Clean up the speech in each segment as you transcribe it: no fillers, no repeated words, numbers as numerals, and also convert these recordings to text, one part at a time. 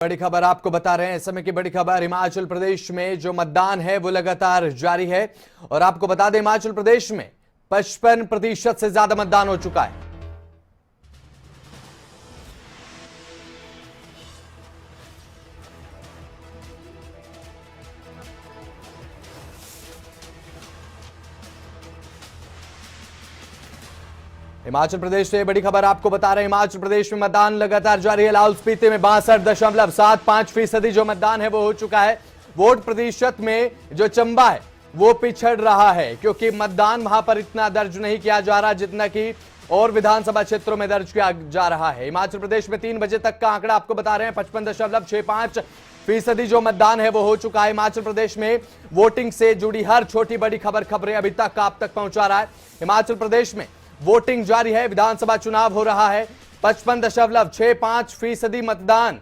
बड़ी खबर आपको बता रहे हैं, इस समय की बड़ी खबर हिमाचल प्रदेश में जो मतदान है वो लगातार जारी है। और आपको बता दें, हिमाचल प्रदेश में 55% से ज्यादा मतदान हो चुका है। हिमाचल प्रदेश से बड़ी खबर आपको बता रहे हैं, हिमाचल प्रदेश में मतदान लगातार जारी है। लाहौल स्पीति में 62.75% जो मतदान है वो हो चुका है। वोट प्रतिशत में जो चंबा है वो पिछड़ रहा है, क्योंकि मतदान वहां पर इतना दर्ज नहीं किया जा रहा जितना कि और विधानसभा क्षेत्रों में दर्ज किया जा रहा है। हिमाचल प्रदेश में 3 बजे तक का आंकड़ा आपको बता रहे हैं, 55.65% जो मतदान है वो हो चुका है। हिमाचल प्रदेश में वोटिंग से जुड़ी हर छोटी बड़ी खबरें अभी तक आप तक पहुंचा रहा है। हिमाचल प्रदेश में वोटिंग जारी है, विधानसभा चुनाव हो रहा है। 55.65% मतदान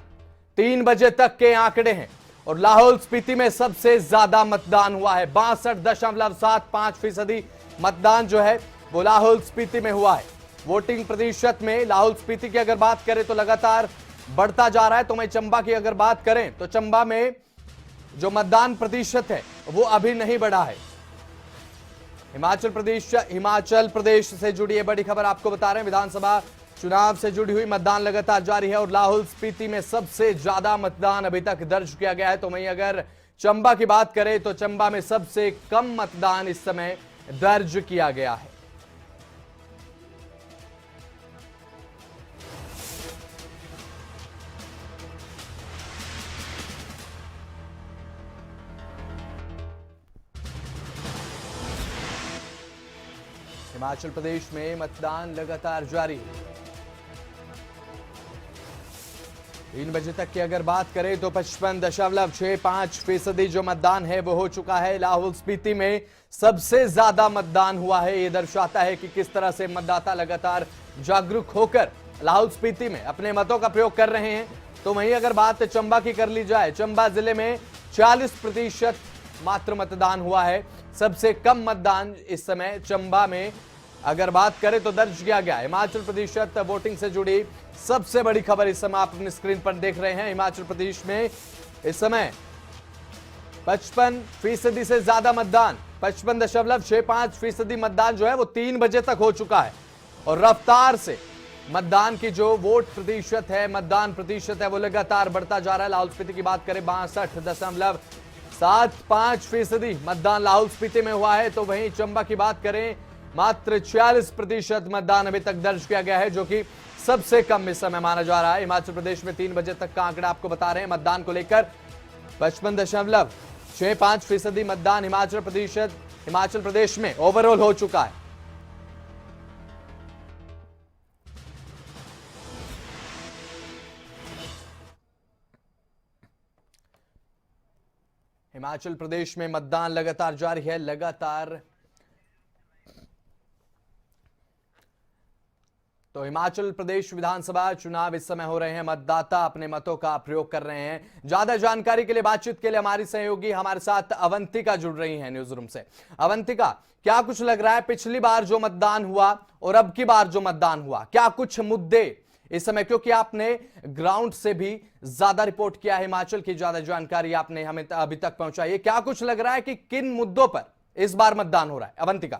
3 बजे तक के आंकड़े हैं। और लाहौल स्पीति में सबसे ज्यादा मतदान हुआ है, 62.75% मतदान जो है वो लाहौल स्पीति में हुआ है। वोटिंग प्रतिशत में लाहौल स्पीति की अगर बात करें तो लगातार बढ़ता जा रहा है। तो मैं चंबा की अगर बात करें तो चंबा में जो मतदान प्रतिशत है वो अभी नहीं बढ़ा है। हिमाचल प्रदेश से जुड़ी ये बड़ी खबर आपको बता रहे हैं, विधानसभा चुनाव से जुड़ी हुई मतदान लगातार जारी है। और लाहौल स्पीति में सबसे ज्यादा मतदान अभी तक दर्ज किया गया है। तो वहीं अगर चंबा की बात करें तो चंबा में सबसे कम मतदान इस समय दर्ज किया गया है। हिमाचल प्रदेश में मतदान लगातार जारी है। 3 बजे तक की अगर बात करें तो 55.65% जो मतदान है वो हो चुका है। लाहौल स्पीति में सबसे ज्यादा मतदान हुआ है। ये दर्शाता है कि किस तरह से मतदाता लगातार जागरूक होकर लाहौल स्पीति में अपने मतों का प्रयोग कर रहे हैं। तो वहीं अगर बात चंबा की कर ली जाए, चंबा जिले में 40% मात्र मतदान हुआ है। सबसे कम मतदान इस समय चंबा में अगर बात करें तो दर्ज किया गया। हिमाचल प्रदेश वोटिंग से जुड़ी सबसे बड़ी खबर इस समय आप अपनी स्क्रीन पर देख रहे हैं। हिमाचल प्रदेश में इस समय 55% से ज्यादा मतदान, 55.65% मतदान जो है वो 3 बजे तक हो चुका है। और रफ्तार से मतदान की जो वोट प्रतिशत है, मतदान प्रतिशत है वो लगातार बढ़ता जा रहा है। लाहौल स्पीति की बात करें 62.75% मतदान लाहौल स्पीति में हुआ है। तो वहीं चंबा की बात करें मात्र 46% मतदान अभी तक दर्ज किया गया है, जो कि सबसे कम इस समय माना जा रहा है। हिमाचल प्रदेश में 3 बजे तक का आंकड़ा आपको बता रहे हैं मतदान को लेकर 55.65% मतदान हिमाचल प्रदेश में ओवरऑल हो चुका है। हिमाचल प्रदेश में मतदान लगातार जारी है। तो हिमाचल प्रदेश विधानसभा चुनाव इस समय हो रहे हैं, मतदाता अपने मतों का प्रयोग कर रहे हैं। ज्यादा जानकारी के लिए, बातचीत के लिए हमारी सहयोगी हमारे साथ अवंतिका जुड़ रही हैं न्यूज रूम से। अवंतिका, क्या कुछ लग रहा है, पिछली बार जो मतदान हुआ और अब की बार जो मतदान हुआ, क्या कुछ मुद्दे इस समय, क्योंकि आपने ग्राउंड से भी ज्यादा रिपोर्ट किया है, हिमाचल की ज्यादा जानकारी आपने हमें अभी तक पहुंचाई है, क्या कुछ लग रहा है कि किन मुद्दों पर इस बार मतदान हो रहा है? अवंतिका।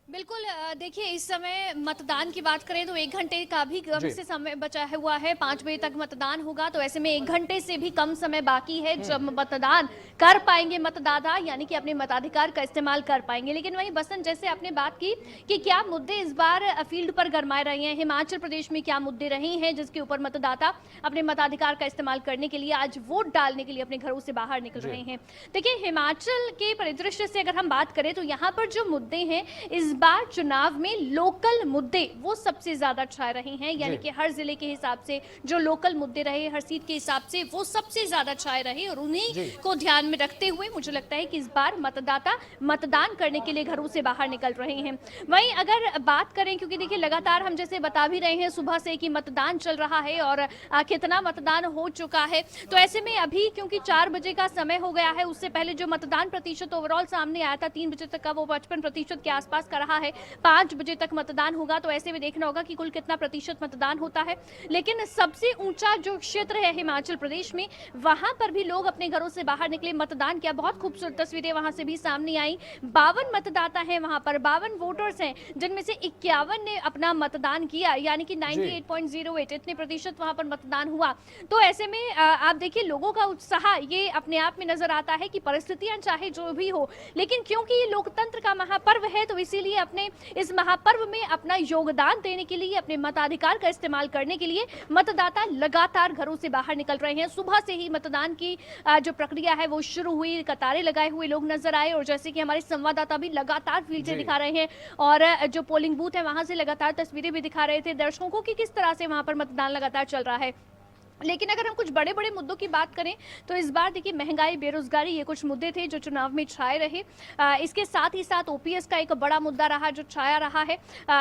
बिल्कुल, देखिए इस समय मतदान की बात करें तो 1 घंटे का भी कम से समय बचा हुआ है। 5 बजे तक मतदान होगा, तो ऐसे में 1 घंटे से भी कम समय बाकी है जब मतदान कर पाएंगे मतदाता, यानी कि अपने मताधिकार का इस्तेमाल कर पाएंगे। लेकिन वहीं बसंत, जैसे आपने बात की कि क्या मुद्दे इस बार फील्ड पर गरमाए रहे हैं, हिमाचल प्रदेश में क्या मुद्दे रहे हैं जिसके ऊपर मतदाता अपने मताधिकार का इस्तेमाल करने के लिए आज वोट डालने के लिए अपने घरों से बाहर निकल रहे हैं। देखिए, हिमाचल के परिदृश्य से अगर हम बात करें तो यहाँ पर जो मुद्दे हैं इस बार चुनाव में, लोकल मुद्दे वो सबसे ज्यादा छाए रहे हैं, यानी कि हर जिले के हिसाब से जो लोकल मुद्दे रहे, हर सीट के हिसाब से वो सबसे ज्यादा छाए रहे। और उन्हीं को ध्यान में रखते हुए मुझे लगता है कि इस बार मतदाता मतदान करने के लिए घरों से बाहर निकल रहे हैं। वहीं अगर बात करें, क्योंकि देखिए लगातार हम जैसे बता भी रहे हैं सुबह से कि मतदान चल रहा है और कितना मतदान हो चुका है, तो ऐसे में अभी क्योंकि 4 बजे का समय हो गया है, उससे पहले जो मतदान प्रतिशत ओवरऑल सामने आया था 3 बजे तक का, वो 55% के आसपास का रहा रहा है। 5 बजे तक मतदान होगा, तो ऐसे में देखना होगा कि कुल कितना प्रतिशत मतदान होता है। लेकिन सबसे ऊंचा जो क्षेत्र है हिमाचल प्रदेश में, वहां पर भी लोग अपने घरों से बाहर निकले, मतदान किया। बहुत खूबसूरत तस्वीरें वहां से भी सामने आई। 52 मतदाता हैं वहां पर, 52 वोटर्स हैं, जिनमें से 51 ने अपना मतदान किया, यानी कि 98.08 इतने प्रतिशत वहां पर मतदान हुआ। तो ऐसे में आप देखिए लोगों का उत्साह ये अपने आप में नजर आता है कि परिस्थितियां चाहे जो भी हो, लेकिन क्योंकि ये लोकतंत्र का महापर्व है, तो इसीलिए अपने इस महापर्व में अपना योगदान देने के लिए, अपने मताधिकार का इस्तेमाल करने के लिए मतदाता लगातार घरों से बाहर निकल रहे हैं। सुबह से ही मतदान की जो प्रक्रिया है वो शुरू हुई, कतारें लगाए हुए लोग नजर आए, और जैसे कि हमारे संवाददाता भी लगातार फील्डें दिखा रहे हैं और जो पोलिंग बूथ है वहां से लगातार तस्वीरें भी दिखा रहे थे दर्शकों को कि किस तरह से वहां पर मतदान लगातार चल रहा है। लेकिन अगर हम कुछ बड़े बड़े मुद्दों की बात करें तो इस बार देखिए महंगाई, बेरोजगारी, ये कुछ मुद्दे थे जो चुनाव में छाए रहे। इसके साथ ही साथ ओपीएस का एक बड़ा मुद्दा रहा जो छाया रहा है।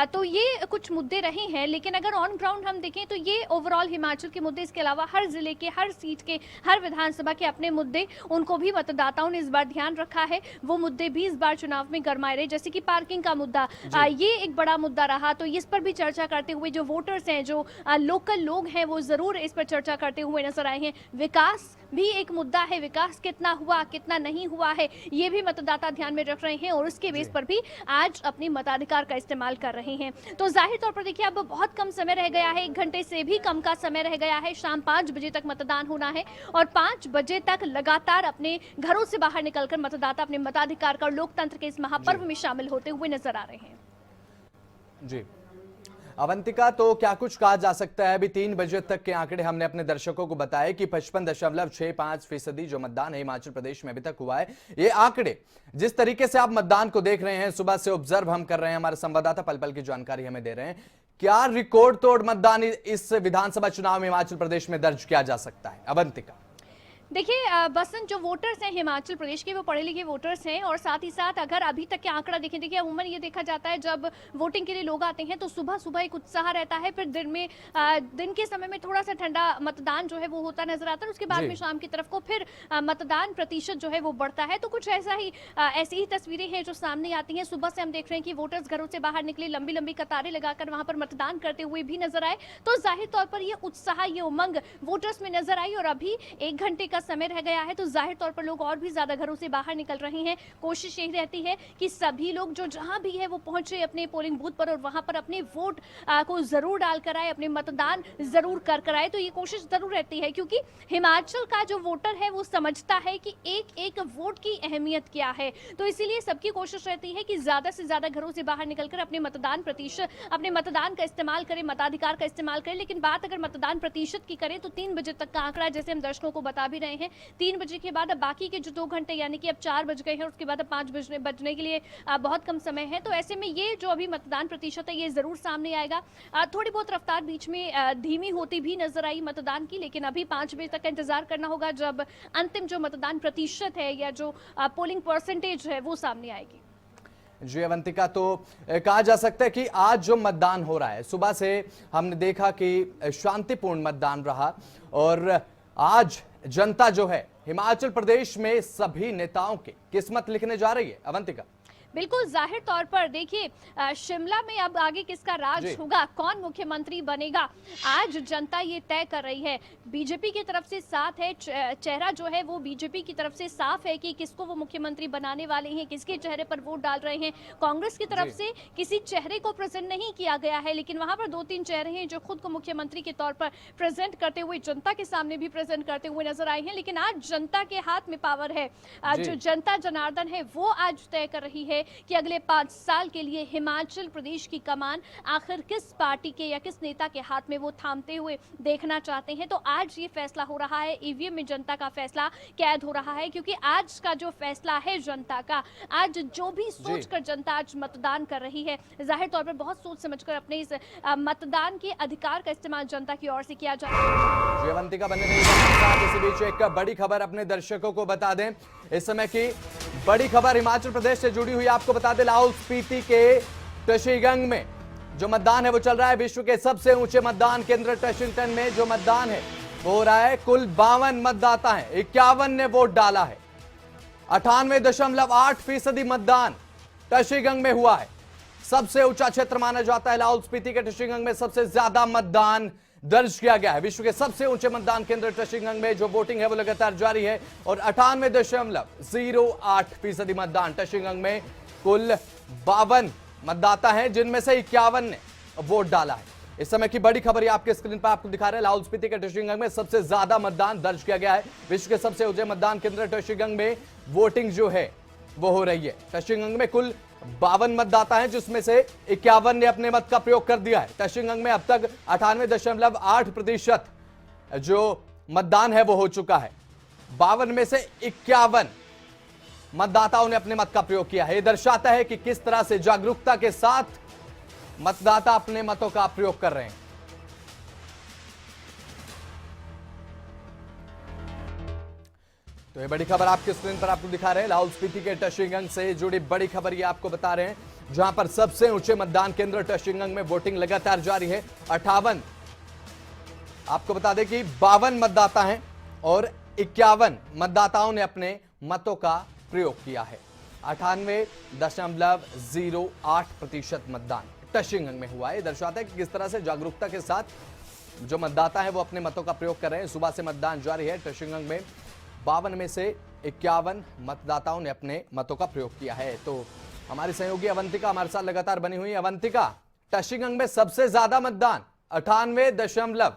तो ये कुछ मुद्दे रहे हैं, लेकिन अगर ऑन ग्राउंड हम देखें तो ये ओवरऑल हिमाचल के मुद्दे, इसके अलावा हर जिले के, हर सीट के, हर विधानसभा के अपने मुद्दे, उनको भी मतदाताओं ने इस बार ध्यान रखा है। वो मुद्दे भी इस बार चुनाव में गरमाए रहे, जैसे कि पार्किंग का मुद्दा, ये एक बड़ा मुद्दा रहा। तो इस पर भी चर्चा करते हुए जो वोटर्स हैं, जो लोकल लोग हैं, वो जरूर इस पर चर्चा करते हुए नजर आए हैं। विकास भी एक मुद्दा है, विकास कितना हुआ, कितना नहीं हुआ है, ये भी मतदाता ध्यान में रख रहे हैं और उसके बेस पर भी आज अपने मताधिकार का इस्तेमाल कर रहे हैं। तो जाहिर तौर पर देखिए अब बहुत कम समय रह गया है, 1 घंटे से भी कम का समय रह गया है। शाम 5 बजे तक मतदान होना है और 5 बजे तक लगातार अपने घरों से बाहर निकलकर मतदाता अपने मताधिकार का और लोकतंत्र के इस महापर्व में शामिल होते हुए नजर आ रहे हैं। जी अवंतिका, तो क्या कुछ कहा जा सकता है? अभी 3 बजे तक के आंकड़े हमने अपने दर्शकों को बताए कि 55.65% जो मतदान है हिमाचल प्रदेश में अभी तक हुआ है। ये आंकड़े जिस तरीके से आप मतदान को देख रहे हैं, सुबह से ऑब्जर्व हम कर रहे हैं, हमारे संवाददाता पल पल की जानकारी हमें दे रहे हैं, क्या रिकॉर्ड तोड़ मतदान इस विधानसभा चुनाव में हिमाचल प्रदेश में दर्ज किया जा सकता है? अवंतिका, देखिए बसंत, जो वोटर्स हैं हिमाचल प्रदेश के वो पढ़े लिखे वोटर्स हैं और साथ ही साथ अगर अभी तक के आंकड़ा देखें, देखिए अमूमन ये देखा जाता है जब वोटिंग के लिए लोग आते हैं तो सुबह सुबह एक उत्साह रहता है, फिर दिन के समय में थोड़ा सा ठंडा मतदान जो है वो होता नजर आता है, उसके बाद में शाम की तरफ को फिर मतदान प्रतिशत जो है वो बढ़ता है। तो कुछ ऐसी ही तस्वीरें हैं जो सामने आती हैं। सुबह से हम देख रहे हैं कि वोटर्स घरों से बाहर निकले, लंबी लंबी कतारें लगाकर वहां पर मतदान करते हुए भी नजर आए। तो जाहिर तौर पर ये उत्साह, ये उमंग वोटर्स में नजर आई और अभी 1 घंटे का समय रह गया है, तो जाहिर तौर पर लोग और भी ज्यादा घरों से बाहर निकल रहे हैं। कोशिश यही रहती है कि सभी लोग जो जहां भी है वो पहुंचे अपने पोलिंग बूथ पर और वहां पर अपने वोट को जरूर डालकर आए, अपने मतदान जरूर कर आए। तो ये कोशिश जरूर रहती है क्योंकि हिमाचल का जो वोटर है वो समझता है कि एक एक वोट की अहमियत क्या है। तो इसीलिए सबकी कोशिश रहती है कि ज्यादा से ज्यादा घरों से बाहर निकलकर अपने मतदान प्रतिशत, अपने मतदान का इस्तेमाल करें, मताधिकार का इस्तेमाल करें। लेकिन बात अगर मतदान प्रतिशत की करें तो 3 बजे तक का आंकड़ा, जैसे हम दर्शकों को बता भी रहे हैं, 3 बजे के बाद अब बाकी के जो 2 घंटे, यानी कि अब 4 बज गए हैं, उसके बाद अब 5 बजने के लिए बहुत कम समय है। तो ऐसे में ये जो अभी मतदान प्रतिशत है ये जरूर सामने आएगा। थोड़ी बहुत रफ्तार बीच में धीमी होती भी नजर आई मतदान की, लेकिन अभी 5 बजे तक का इंतजार करना होगा जब अंतिम जो मतदान प्रतिशत है या जो पोलिंग परसेंटेज है वो सामने आएगी। जी अवंतिका, तो कहा जा सकता है कि आज जो मतदान हो रहा है, सुबह से हमने देखा कि शांतिपूर्ण मतदान रहा और आज जनता जो है हिमाचल प्रदेश में सभी नेताओं की किस्मत लिखने जा रही है। अवंतिका, बिल्कुल, जाहिर तौर पर देखिए शिमला में अब आगे किसका राज होगा, कौन मुख्यमंत्री बनेगा, आज जनता ये तय कर रही है। बीजेपी की तरफ से साफ है, चेहरा जो है वो बीजेपी की तरफ से साफ है कि किसको वो मुख्यमंत्री बनाने वाले हैं, किसके चेहरे पर वोट डाल रहे हैं। कांग्रेस की तरफ से किसी चेहरे को प्रेजेंट नहीं किया गया है, लेकिन वहां पर 2-3 चेहरे हैं जो खुद को मुख्यमंत्री के तौर पर प्रेजेंट करते हुए जनता के सामने भी प्रेजेंट करते हुए नजर आए हैं। लेकिन आज जनता के हाथ में पावर है, जो जनता जनार्दन है वो आज तय कर रही है कि अगले 5 साल के लिए हिमाचल प्रदेश की कमान आखिर किस पार्टी के या किस नेता के हाथ में वो थामते हुए देखना चाहते हैं। तो आज ये फैसला हो रहा है, ईवीएम में जनता का फैसला कैद हो रहा है, क्योंकि आज का जो फैसला है जनता का, आज जो भी सोचकर जनता आज मतदान कर रही है, जाहिर तौर पर बहुत सोच समझकर अपने इस मतदान के अधिकार का इस्तेमाल जनता की ओर से किया जा रहा है। जयवंतिका बने रहिए। इसी बीच एक बड़ी खबर अपने दर्शकों को बता दें, इस समय की बड़ी खबर हिमाचल प्रदेश से जुड़ी हुई। आपको बता दें लाहौल स्पीति के टशीगंग में जो मतदान है वो चल रहा है। विश्व के सबसे ऊंचे मतदान केंद्र टशिंगटन में जो मतदान है वो हो रहा है। कुल 52 मतदाता हैं, 51 ने वोट डाला है। 98.8% मतदान टशीगंग में हुआ है। सबसे ऊंचा क्षेत्र माना जाता है। लाहौल स्पीति के टशिंगंग में सबसे ज्यादा मतदान दर्ज किया गया है। विश्व के सबसे ऊंचे मतदान केंद्र टशिंगंग में जो वोटिंग है वो लगातार जारी है और 98.08% मतदान। टशिंगंग में कुल 52 मतदाता हैं जिनमें से 51 ने वोट डाला है। इस समय की बड़ी खबर ये आपके स्क्रीन पर आपको दिखा रहे हैं। लाहौल स्पीति के टशिंगंग में सबसे ज्यादा मतदान दर्ज किया गया है। विश्व के सबसे ऊंचे मतदान केंद्र टशिंगंग में वोटिंग जो है वो हो रही है। टशिंगंग में कुल 52 मतदाता हैं जिसमें से 51 ने अपने मत का प्रयोग कर दिया है। टशिंगंग में अब तक 98.8% जो मतदान है वो हो चुका है। 52 में से 51 मतदाताओं ने अपने मत का प्रयोग किया है। यह दर्शाता है कि किस तरह से जागरूकता के साथ मतदाता अपने मतों का प्रयोग कर रहे हैं। तो ये बड़ी खबर आपके स्क्रीन पर आपको दिखा रहे हैं। लाहौल स्पीति के टशिंगंग से जुड़ी बड़ी खबर ये आपको बता रहे हैं, जहां पर सबसे ऊंचे मतदान केंद्र टशिंगंग में वोटिंग लगातार जारी है। 58 आपको बता दें कि 52 मतदाता हैं और 51 मतदाताओं ने अपने मतों का प्रयोग किया है। 98.08% मतदान टशिंगंग में हुआ है। दर्शाता है कि किस तरह से जागरूकता के साथ जो मतदाता है वो अपने मतों का प्रयोग कर रहे हैं। सुबह से मतदान जारी है। टशिंगंग में 52 में से 51 मतदाताओं ने अपने मतों का प्रयोग किया है। तो हमारी सहयोगी अवंतिका हमारे साथ लगातार बनी हुई है। अवंतिका, टशिंगंग में सबसे ज्यादा मतदान 98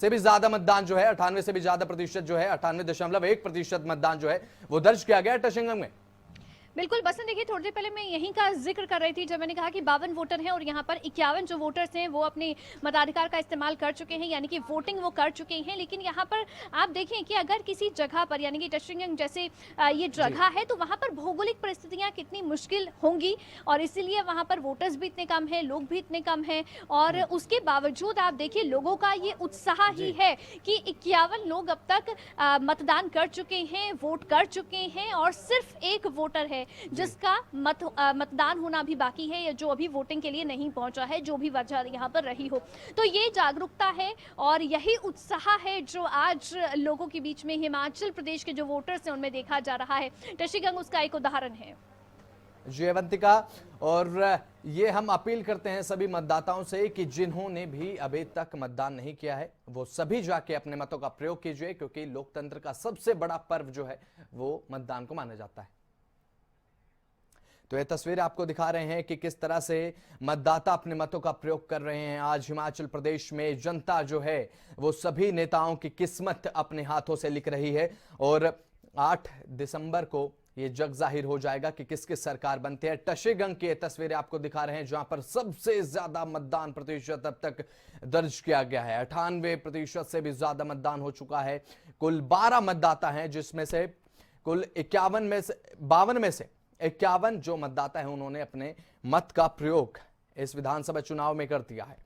से भी ज्यादा मतदान जो है 98 से भी ज्यादा प्रतिशत जो है 98.1% मतदान जो है वो दर्ज किया गया है टशिंगंग में। बिल्कुल बसंत, देखिए थोड़ी देर पहले मैं यहीं का जिक्र कर रही थी जब मैंने कहा कि 52 वोटर हैं और यहाँ पर 51 जो वोटर्स हैं वो अपने मताधिकार का इस्तेमाल कर चुके हैं, यानी कि वोटिंग वो कर चुके हैं। लेकिन यहाँ पर आप देखें कि अगर किसी जगह पर यानी कि टशिंगंग जैसे ये जगह है तो वहाँ पर भौगोलिक परिस्थितियाँ कितनी मुश्किल होंगी और इसीलिए वहाँ पर वोटर्स भी इतने कम हैं, लोग भी इतने कम हैं और उसके बावजूद आप देखिए लोगों का ये उत्साह ही है कि 51 लोग अब तक मतदान कर चुके हैं, वोट कर चुके हैं और सिर्फ एक वोटर है जिसका मतदान होना भी बाकी है या जो अभी वोटिंग के लिए नहीं पहुंचा है, जो भी वजह यहाँ पर रही हो। तो ये जागरूकता है और यही उत्साह है जो आज लोगों के बीच में हिमाचल प्रदेश के जो वोटर्स हैं उनमें देखा जा रहा है। टशिंगंग उसका एक उदाहरण है। जी अवंतिका, और ये हम अपील करते हैं सभी मतदाताओं से कि जिन्होंने भी अभी तक मतदान नहीं किया है वो सभी जाके अपने मतों का प्रयोग कीजिए, क्योंकि लोकतंत्र का सबसे बड़ा पर्व जो है वो मतदान को माना जाता है। तो ये तस्वीर आपको दिखा रहे हैं कि किस तरह से मतदाता अपने मतों का प्रयोग कर रहे हैं। आज हिमाचल प्रदेश में जनता जो है वो सभी नेताओं की किस्मत अपने हाथों से लिख रही है और 8 दिसंबर को ये जग जाहिर हो जाएगा कि किसकी सरकार बनती है। टशिंगंग की तस्वीरें आपको दिखा रहे हैं जहां पर सबसे ज्यादा मतदान प्रतिशत अब तक दर्ज किया गया है। 98% से भी ज्यादा मतदान हो चुका है। कुल 12 मतदाता हैं जिसमें से कुल 52 में से 51 जो मतदाता हैं उन्होंने अपने मत का प्रयोग इस विधानसभा चुनाव में कर दिया है।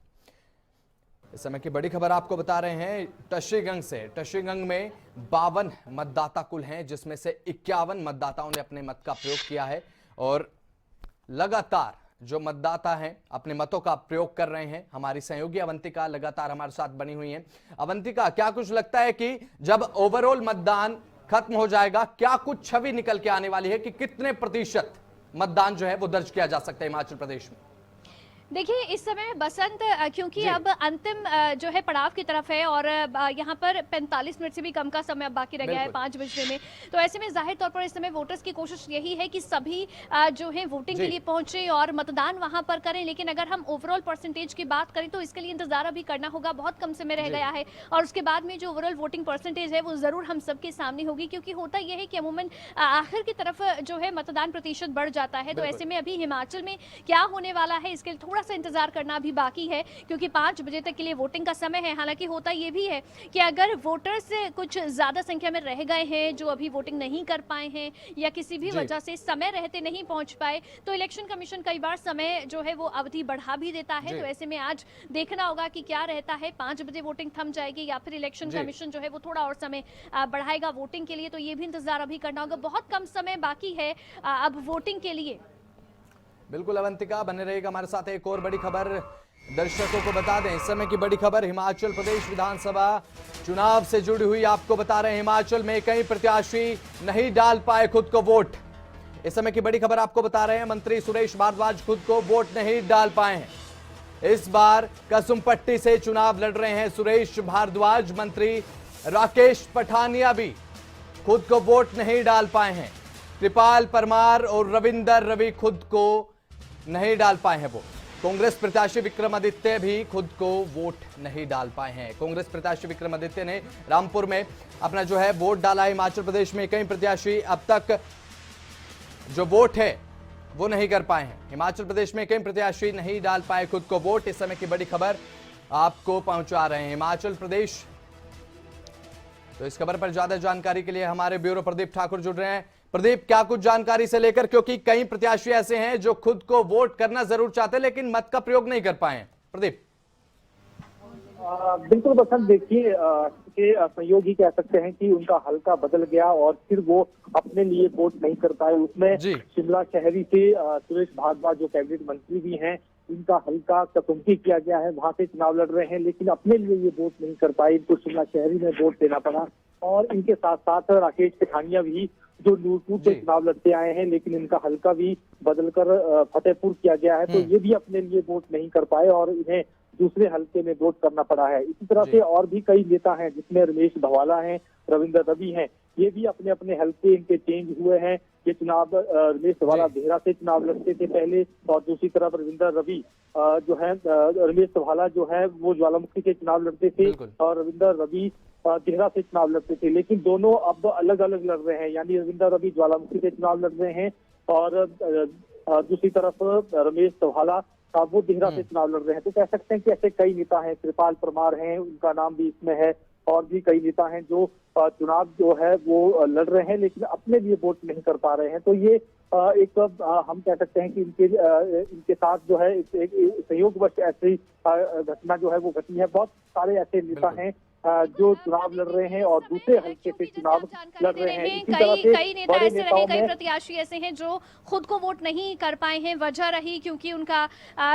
इस समय की बड़ी खबर आपको बता रहे हैं टशिंगंग से। टशिंगंग में 52 मतदाता कुल हैं जिसमें से 51 मतदाताओं ने अपने मत का प्रयोग किया है और लगातार जो मतदाता हैं अपने मतों का प्रयोग कर रहे हैं। हमारी सहयोगी अवंतिका लगातार हमारे साथ बनी हुई हैं। अवंतिका, क्या कुछ लगता है कि जब ओवरऑल मतदान खत्म हो जाएगा क्या कुछ छवि निकल के आने वाली है कि कितने प्रतिशत मतदान जो है वो दर्ज किया जा सकता है हिमाचल प्रदेश में? देखिए इस समय बसंत क्योंकि अब अंतिम जो है पड़ाव की तरफ है और यहाँ पर 45 मिनट से भी कम का समय अब बाकी रह गया है 5 बजने में। तो ऐसे में जाहिर तौर पर इस समय वोटर्स की कोशिश यही है कि सभी जो है वोटिंग के लिए पहुंचे और मतदान वहां पर करें। लेकिन अगर हम ओवरऑल परसेंटेज की बात करें तो इसके लिए इंतजार अभी करना होगा, बहुत कम समय रह गया है और उसके बाद में जो ओवरऑल वोटिंग परसेंटेज है वो जरूर हम सबके सामने होगी, क्योंकि होता यह है कि अमूमन आखिर की तरफ जो है मतदान प्रतिशत बढ़ जाता है। तो ऐसे में अभी हिमाचल में क्या होने वाला है इसके लिए थोड़ा सा इंतजार करना भी बाकी है, क्योंकि 5 बजे तक के लिए वोटिंग का समय है। हालांकि होता ये भी है कि अगर वोटर्स कुछ ज्यादा संख्या में रह गए हैं जो अभी वोटिंग नहीं कर पाए हैं या किसी भी वजह से समय रहते नहीं पहुंच पाए तो इलेक्शन कमीशन कई बार समय जो है वो अवधि बढ़ा भी देता है। तो ऐसे में आज देखना होगा कि क्या रहता है, 5 बजे वोटिंग थम जाएगी या फिर इलेक्शन कमीशन जो है वो थोड़ा और समय बढ़ाएगा वोटिंग के लिए। तो ये भी इंतजार अभी करना होगा, बहुत कम समय बाकी है अब वोटिंग के लिए। बिल्कुल अवंतिका, बने रहेगा हमारे साथ। एक और बड़ी खबर दर्शकों को बता दें, इस समय की बड़ी खबर हिमाचल प्रदेश विधानसभा चुनाव से जुड़ी हुई आपको बता रहे हैं। हिमाचल में कई प्रत्याशी नहीं डाल पाए खुद को वोट। इस समय की बड़ी खबर आपको बता रहे हैं, मंत्री सुरेश भारद्वाज खुद को वोट नहीं डाल पाए हैं। इस बार कसुमपट्टी से चुनाव लड़ रहे हैं सुरेश भारद्वाज। मंत्री राकेश पठानिया भी खुद को वोट नहीं डाल पाए हैं। कृपाल परमार और रविंदर रवि खुद को नहीं डाल पाए हैं वोट। कांग्रेस प्रत्याशी विक्रमादित्य भी खुद को वोट नहीं डाल पाए हैं। कांग्रेस प्रत्याशी विक्रमादित्य ने रामपुर में अपना जो है वोट डाला है। हिमाचल प्रदेश में कई प्रत्याशी अब तक जो वोट है वो नहीं कर पाए हैं। हिमाचल प्रदेश में कई प्रत्याशी नहीं डाल पाए खुद को वोट। इस समय की बड़ी खबर आपको पहुंचा रहे हैं हिमाचल प्रदेश। तो इस खबर पर ज्यादा जानकारी के लिए हमारे ब्यूरो प्रदीप ठाकुर जुड़ रहे हैं। प्रदीप, क्या कुछ जानकारी से लेकर, क्योंकि कई प्रत्याशी ऐसे हैं जो खुद को वोट करना जरूर चाहते हैं लेकिन मत का प्रयोग नहीं कर पाए हैं। प्रदीप। बिल्कुल बसंत, देखिए के संयोग ही कह सकते हैं कि उनका हल्का बदल गया और फिर वो अपने लिए वोट नहीं कर पाए। उसमें शिमला शहरी से सुरेश भारद्वाज जो कैबिनेट मंत्री भी हैं, इनका हल्का कसुमपट्टी किया गया है, वहां से चुनाव लड़ रहे हैं लेकिन अपने लिए ये वोट नहीं कर पाए। इनको शिमला शहरी में वोट देना पड़ा। और इनके साथ साथ राकेश पठानिया भी जो नूरपुर से चुनाव लड़ते आए हैं लेकिन इनका हल्का भी बदलकर फतेहपुर किया गया है, तो ये भी अपने लिए वोट नहीं कर पाए और इन्हें दूसरे हल्के में वोट करना पड़ा है। इसी तरह से और भी कई नेता हैं जिसमें रमेश धवाला हैं, रविंदर रवि हैं, ये भी अपने अपने हल्के इनके चेंज हुए हैं। ये चुनाव रमेश धवाला देहरा से चुनाव लड़ते थे पहले, और दूसरी तरफ रविंदर रवि जो है रमेश धवाला जो है वो ज्वालामुखी से चुनाव लड़ते थे और रविंदर रवि देहरा से चुनाव लड़ते थे, लेकिन दोनों अब अलग अलग लड़ रहे हैं। यानी रविंदर रवि ज्वालामुखी से चुनाव लड़ रहे हैं और दूसरी तरफ रमेश धवाला वो देहरा से चुनाव लड़ रहे हैं। तो कह सकते हैं कि ऐसे कई नेता हैं, कृपाल परमार हैं, उनका नाम भी इसमें है, और भी कई नेता हैं जो चुनाव जो है वो लड़ रहे हैं लेकिन अपने लिए वोट नहीं कर पा रहे हैं। तो ये एक हम कह सकते हैं कि इनके साथ जो है एक संयोगवश ऐसी घटना जो है वो घटी है। बहुत सारे ऐसे नेता हैं जो चुनाव लड़ रहे हैं और दूसरे हल्के से चुनाव लड़ रहे हैं। इसी तरह से कई नेता ऐसे रहे, कई प्रत्याशी ऐसे हैं जो खुद को वोट नहीं कर पाए हैं। वजह रही क्योंकि उनका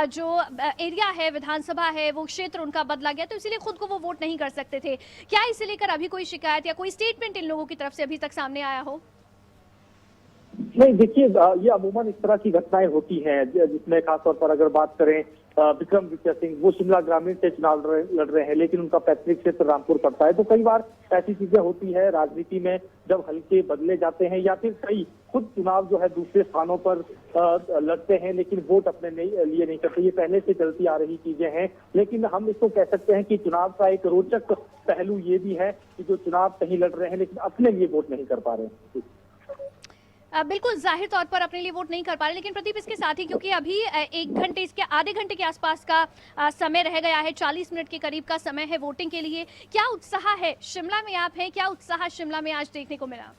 जो एरिया है, विधानसभा है, वो क्षेत्र उनका बदला गया, तो इसीलिए खुद को वो वोट नहीं कर सकते थे। क्या इसे लेकर अभी कोई शिकायत या कोई स्टेटमेंट इन लोगों की तरफ से अभी तक सामने आया हो? नहीं, देखिए ये अमूमन इस तरह की घटनाएं होती हैं जिसमें खासतौर पर अगर बात करें विक्रमादित्य सिंह, वो शिमला ग्रामीण से चुनाव लड़ रहे हैं लेकिन उनका पैतृक क्षेत्र रामपुर पड़ता है। तो कई बार ऐसी चीजें होती है राजनीति में जब हल्के बदले जाते हैं या फिर कई खुद चुनाव जो है दूसरे स्थानों पर लड़ते हैं लेकिन वोट अपने लिए नहीं करते। ये पहले से चलती आ रही चीजें हैं, लेकिन हम इसको कह सकते हैं कि चुनाव का एक रोचक पहलू ये भी है कि जो चुनाव कहीं लड़ रहे हैं लेकिन अपने लिए वोट नहीं कर पा रहे हैं। बिल्कुल, जाहिर तौर पर अपने लिए वोट नहीं कर पा रहे, लेकिन प्रदीप इसके साथ ही क्योंकि अभी एक घंटे, इसके आधे घंटे के आसपास का समय रह गया है, 40 मिनट के करीब का समय है वोटिंग के लिए। क्या उत्साह है शिमला में? आप हैं, क्या उत्साह शिमला में आज देखने को मिला?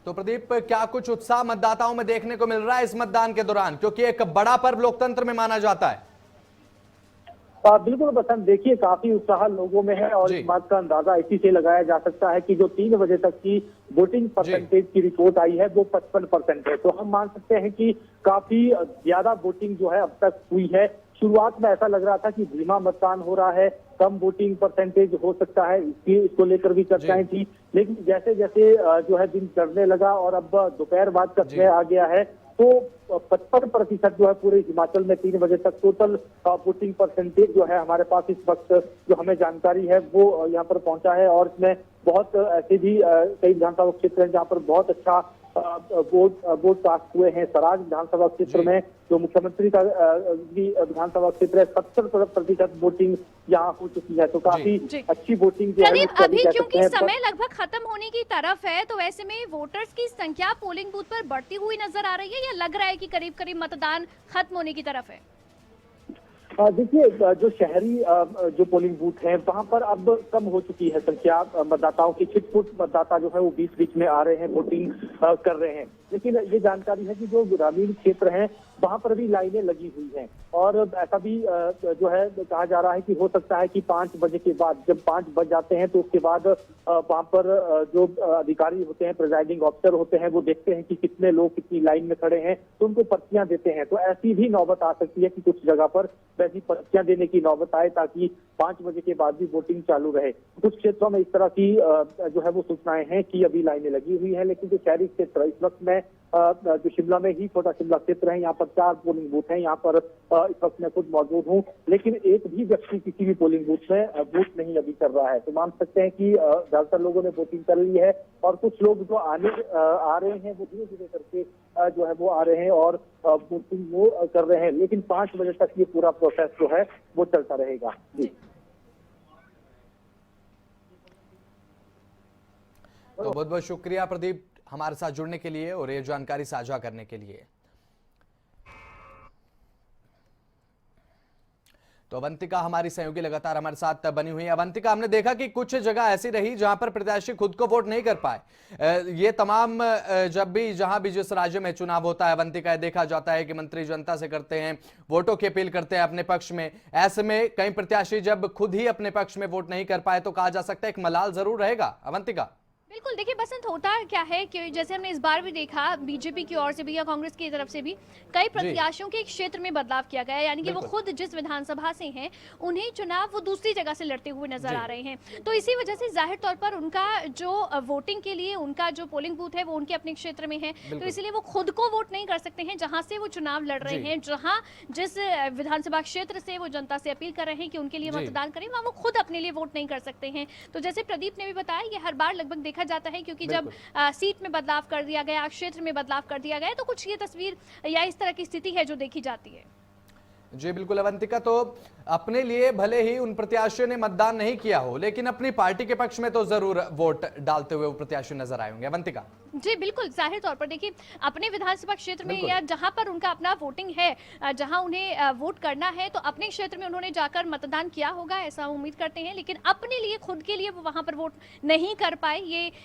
तो प्रदीप, क्या कुछ उत्साह मतदाताओं में देखने को मिल रहा है इस मतदान के दौरान, क्योंकि एक बड़ा पर्व लोकतंत्र में माना जाता है? बिल्कुल बसंत, देखिए काफी उत्साह लोगों में है और इस बात का अंदाजा इसी से लगाया जा सकता है कि जो 3 बजे तक की वोटिंग परसेंटेज की रिपोर्ट आई है वो 55% है। तो हम मान सकते हैं कि काफी ज्यादा वोटिंग जो है अब तक हुई है। शुरुआत में ऐसा लग रहा था कि धीमा मतदान हो रहा है, कम वोटिंग परसेंटेज हो सकता है, इसको लेकर भी चर्चाएं थी, लेकिन जैसे जैसे जो है दिन चढ़ने लगा और अब दोपहर बाद का समय आ गया है तो 55% जो है पूरे हिमाचल में 3 बजे तक टोटल वोटिंग परसेंटेज जो है हमारे पास इस वक्त जो हमें जानकारी है वो यहाँ पर पहुंचा है। और इसमें बहुत ऐसे भी कई विधानसभा क्षेत्र हैं जहाँ पर बहुत अच्छा वोट कास्ट हुए हैं। सराज विधानसभा क्षेत्र में जो मुख्यमंत्री का विधानसभा क्षेत्र है 70% वोटिंग यहाँ हो चुकी है। तो काफी अच्छी वोटिंग जो है अभी क्योंकि समय लगभग खत्म होने की तरफ है, तो ऐसे में वोटर्स की संख्या पोलिंग बूथ पर बढ़ती हुई नजर आ रही है या लग रहा है कि करीब करीब मतदान खत्म होने की तरफ है? देखिए जो शहरी जो पोलिंग बूथ है वहां पर अब कम हो चुकी है संख्या मतदाताओं की। छिटपुट मतदाता जो है वो बीच बीच में आ रहे हैं, वोटिंग कर रहे हैं। लेकिन ये जानकारी है कि जो ग्रामीण क्षेत्र हैं वहां पर भी लाइनें लगी हुई हैं और ऐसा भी जो है कहा जा रहा है कि हो सकता है कि 5 बजे के बाद, जब 5 बज जाते हैं तो उसके बाद वहां पर जो अधिकारी होते हैं, प्रिजाइडिंग ऑफिसर होते हैं, वो देखते हैं कि कितने लोग कितनी लाइन में खड़े हैं तो उनको पर्चियां देते हैं। तो ऐसी भी नौबत आ सकती है कि कुछ जगह पर वैसी पर्चियां देने की नौबत आए ताकि 5 बजे के बाद भी वोटिंग चालू रहे। कुछ क्षेत्रों में इस तरह की जो है वो सूचनाएं हैं कि अभी लाइनें लगी हुई है, लेकिन जो शहरी क्षेत्र इस वक्त में जो शिमला में ही छोटा शिमला क्षेत्र है, यहाँ पर 4 पोलिंग बूथ हैं। यहाँ पर इस वक्त मैं खुद मौजूद हूँ, लेकिन एक भी व्यक्ति किसी भी पोलिंग बूथ में वोट नहीं अभी कर रहा है। तो मान सकते हैं कि ज्यादातर लोगों ने वोटिंग कर ली है और कुछ लोग जो आ रहे हैं वो धीरे धीरे करके जो है वो आ रहे हैं और वोटिंग वो कर रहे हैं। लेकिन 5 बजे तक ये पूरा प्रोसेस जो है वो चलता रहेगा। जी, तो बहुत बहुत शुक्रिया प्रदीप हमारे साथ जुड़ने के लिए और ये जानकारी साझा करने के लिए। तो अवंतिका हमारी सहयोगी लगातार हमारे साथ बनी हुई है। अवंतिका, हमने देखा कि कुछ जगह ऐसी रही जहां पर प्रत्याशी खुद को वोट नहीं कर पाए। ये तमाम जब भी जहां भी जिस राज्य में चुनाव होता है अवंतिका, देखा जाता है कि मंत्री जनता से करते हैं, वोटों की अपील करते हैं अपने पक्ष में। ऐसे में कई प्रत्याशी जब खुद ही अपने पक्ष में वोट नहीं कर पाए तो कहा जा सकता है एक मलाल जरूर रहेगा। अवंतिका, बिल्कुल, देखिए बसंत, होता क्या है कि जैसे हमने इस बार भी देखा बीजेपी की ओर से भी या कांग्रेस की तरफ से भी कई प्रत्याशियों के क्षेत्र में बदलाव किया गया है, यानी कि वो खुद जिस विधानसभा से हैं उन्हें चुनाव वो दूसरी जगह से लड़ते हुए नजर आ रहे हैं। तो इसी वजह से जाहिर तौर पर उनका जो वोटिंग के लिए उनका जो पोलिंग बूथ है वो उनके अपने क्षेत्र में है, तो इसलिए वो खुद को वोट नहीं कर सकते हैं जहां से वो चुनाव लड़ रहे हैं। जहां जिस विधानसभा क्षेत्र से वो जनता से अपील कर रहे हैं कि उनके लिए मतदान करें, वहां वो खुद अपने लिए वोट नहीं कर सकते हैं। तो जैसे प्रदीप ने भी बताया, ये हर बार लगभग देखा जाता है, क्योंकि जब सीट में बदलाव कर दिया गया, क्षेत्र में बदलाव कर दिया गया, तो कुछ ये तस्वीर या इस तरह की स्थिति है जो देखी जाती है। जी बिल्कुल अवंतिका, तो अपने लिए भले ही उन प्रत्याशियों ने मतदान नहीं किया हो, लेकिन अपनी पार्टी के पक्ष में तो जरूर वोट डालते हुए वो प्रत्याशी नजर आए होंगे। अवंतिका जी बिल्कुल, जाहिर तौर पर देखिए अपने विधानसभा क्षेत्र में या जहां पर उनका अपना वोटिंग है, जहां उन्हें वोट करना है, तो अपने क्षेत्र में उन्होंने जाकर मतदान किया होगा, ऐसा उम्मीद करते हैं। लेकिन अपने लिए, खुद के लिए वो वहां पर वोट नहीं कर पाए,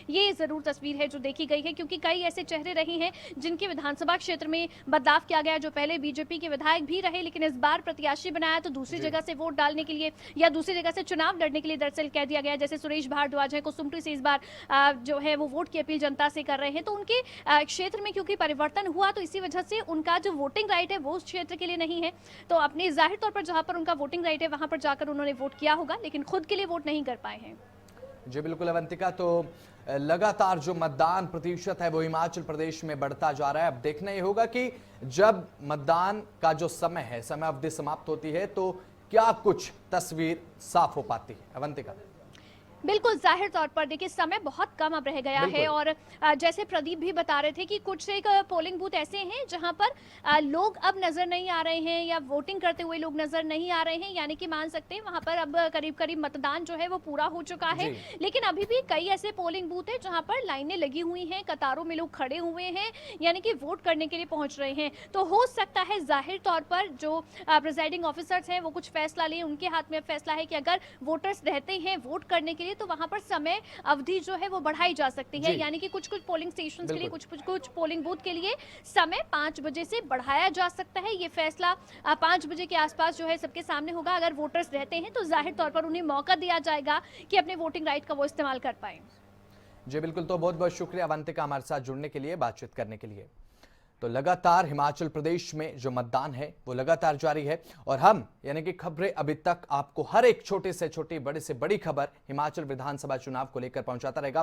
ये जरूर तस्वीर है जो देखी गई है। क्योंकि कई ऐसे चेहरे रहे हैं जिनके विधानसभा क्षेत्र में बदलाव किया गया, जो पहले बीजेपी के विधायक भी रहे, लेकिन इस बार प्रत्याशी बनाया तो दूसरी जगह से वोट डालने के लिए या दूसरी जगह से चुनाव लड़ने के लिए दरअसल कह दिया गया। जैसे सुरेश भारद्वाज है, कुसुम्पटी से इस बार जो है वो वोट की अपील जनता से कर रहे हैं। तो उनके क्षेत्र में क्योंकि परिवर्तन हुआ, तो इसी वजह से उनका जो वोटिंग राइट है वो उस क्षेत्र के लिए नहीं है। तो अपने जाहिर तौर पर जहां पर उनका वोटिंग राइट है वहां पर जाकर उन्होंने वोट किया होगा, लेकिन खुद के लिए वोट नहीं कर पाए हैं। जी बिल्कुल अवंतिका, तो लगातार जो मतदान प्रतिशत है वो हिमाचल प्रदेश में बढ़ता जा रहा है। अब देखना ये होगा कि जब मतदान का जो समय है, समय अवधि समाप्त होती है, तो क्या कुछ तस्वीर साफ हो पाती है। अवंतिका बिल्कुल, जाहिर तौर पर देखिए समय बहुत कम अब रह गया है और जैसे प्रदीप भी बता रहे थे कि कुछ एक पोलिंग बूथ ऐसे हैं जहां पर लोग अब नजर नहीं आ रहे हैं या वोटिंग करते हुए लोग नजर नहीं आ रहे हैं, यानी कि मान सकते हैं वहां पर अब करीब करीब मतदान जो है वो पूरा हो चुका है। लेकिन अभी भी कई ऐसे पोलिंग बूथ है जहां पर लाइनें लगी हुई हैं, कतारों में लोग खड़े हुए हैं, यानी कि वोट करने के लिए पहुंच रहे हैं। तो हो सकता है जाहिर तौर पर जो प्रिजाइडिंग ऑफिसर्स हैं वो कुछ फैसला लें, उनके हाथ में फैसला है कि अगर वोटर्स रहते हैं वोट करने के लिए तो वहां पर समय अवधि जो है वो बढ़ाई जा सकती है, यानी कि कुछ पोलिंग स्टेशंस के लिए, कुछ पोलिंग बूथ के लिए समय 5 बजे से बढ़ाया जा सकता है। ये फैसला 5 बजे के आसपास जो है सबके सामने होगा। अगर वोटर्स रहते हैं तो जाहिर तौर पर उन्हें मौका दिया जाएगा कि अपने वोटिंग राइट का वो इस्तेमाल कर पाए। जी बिल्कुल, तो बहुत बहुत शुक्रिया अवंतिका हमारे साथ जुड़ने के लिए, बातचीत करने के लिए। तो लगातार हिमाचल प्रदेश में जो मतदान है वो लगातार जारी है और हम यानी कि खबरें अभी तक आपको हर एक छोटे से छोटी, बड़े से बड़ी खबर हिमाचल विधानसभा चुनाव को लेकर पहुंचाता रहेगा।